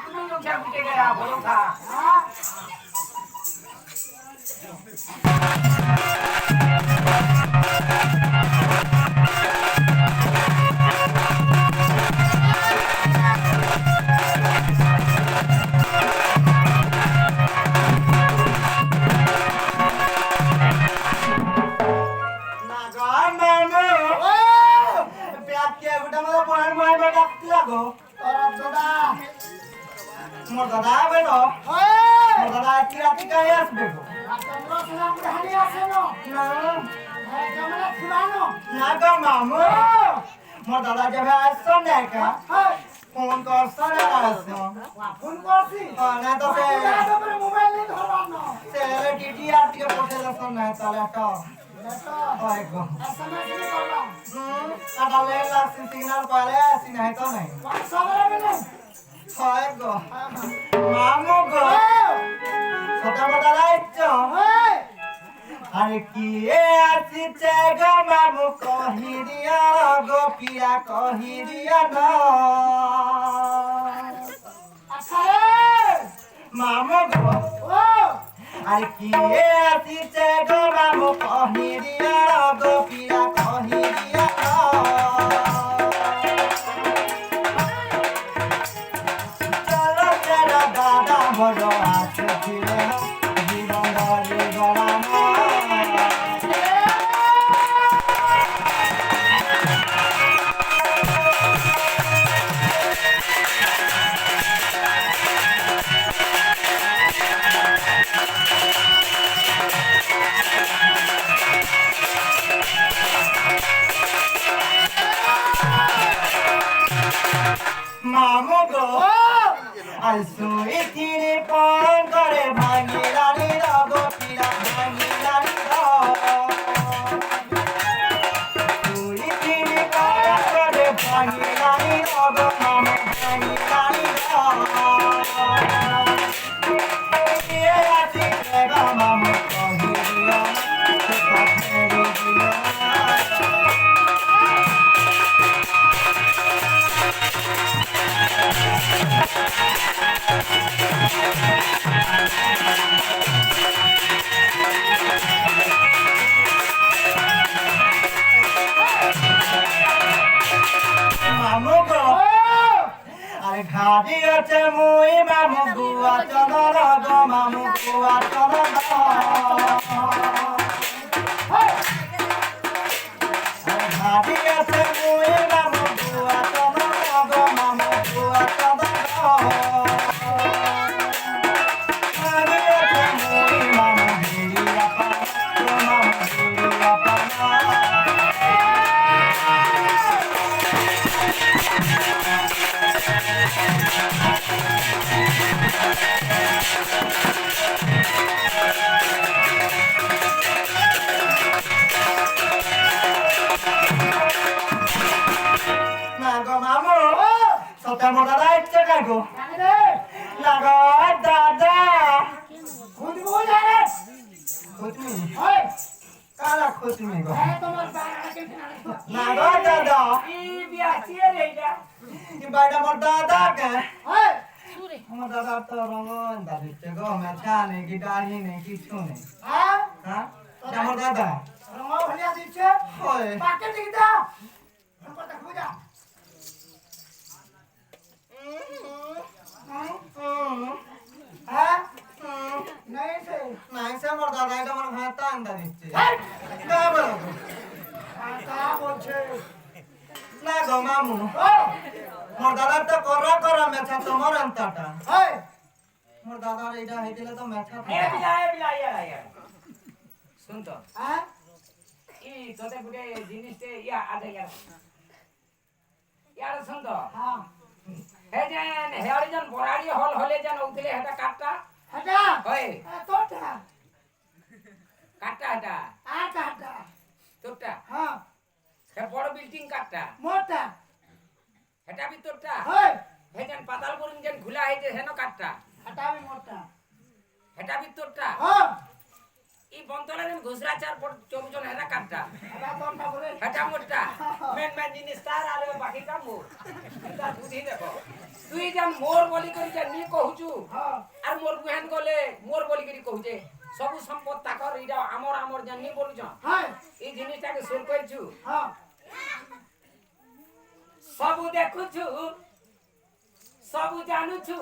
তুমি লোক যা বুঝে গেলা বলো খা मोर दादा बेलो मोर दादा की राती काहे आसबे चंद्र सुनाम कहानी आसे नो ना जमला खिलानो ना ग मामू मोर दादा जब आसो ने का फोन कर सने आसो फोन करसी ना तो से पर मोबाइल नहीं धरवानो से डीडीआर के पोसे सने ताले तो ओए गो एसएमएस नहीं करवा काटा ले ला सिग्नल पाले ऐसी नहीं तो नहीं सबरे में ओए गो मामू गो छोटा मोटा लाइचो अरे किए आसीचे गो मामू कहि दिया गो पिया कहि दिया ना मामू गो अरे किए आसीचे गो मामू कहि दिया गो पिया कहि दिया ना चलो तेरा दादा बड़ो आसे फिरे जीवन डाली गलाना मामू गो आसो इथिरे पान करे भांगी लाली लगो पीला भांगी लाली रो तू इथिरे पान करे भांगी लाली लगो मामू भांगी लाली रो ये आती तेगा मामू कहि दिया तो तेरी दिया मामू गो अरे घाटी अच्छे मुई मामू गुआ चंदन गो मामू गुआ चंदन अरे घाटी अच्छे मुई मामू गुआ चंदन गो मामू गुआ चंदन घाटी अच्छे मुई मामू गिरिया पाना मामू गिरिया पाना Nago mamu, sote mo dada itte kago. Nago dada. खुद बोल रे Khutmi, ओए kala khutmi go. है तुम्हार बारा के Nago dada. ई बियासी रे जा Ki baida mo dada ke. ओए Mo dada to rongon daditte go me chane ki dahi ne ki chune. हां Ha? Mo dada. रंगो भलिया दिछे Hoy. पाके दिखदा हमको तक बुझा हां नहीं से Nahi se mo dada ita mo hata anda ditte. हट Ka bolo. का बोलछे Nago mamu. O Mo dada to kora me cha tomor antata. ओए Mo dada ita heitile to me cha. ए बिला यार শুন তো हां ই তোতে গুটে জিনিসতে ইয়া আদে ইয়ার ইয়ার শুন তো हां হে যেন হেয়ারি যেন বরাড়ি হল হলে যেন উতলে হেটা কাটটা हटा হয় तोटा কাটটা হেটা आटा हटा তোরটা हां হে বড় বিল্ডিং কাটটা मोटा হেটা বি তোরটা ओए হে যেন পাতাল করুন যেন খোলা হইতে হেন কাটটা हटा भी मोटा হেটা বি তোরটা हां ই বন্তলা যেন ঘুষরা চার পর চলুছন হেটা কাটটা এটা তোর না বলে হেটা মোটটা মেন জিনিস তার আর বাকিটা মোর তার বুদ্ধি দেখো তুই যেন মোর বলি করি যে নি কহুচু হ্যাঁ আর মোর গুহেন গলে মোর বলি করি কহুছে সবু সম্পদ তাকর এইটা আমর যেন নি বলুছ হ্যাঁ এই জিনিসটাকে শুরু করছু হ্যাঁ সবু দেখুছু সবু জানুছু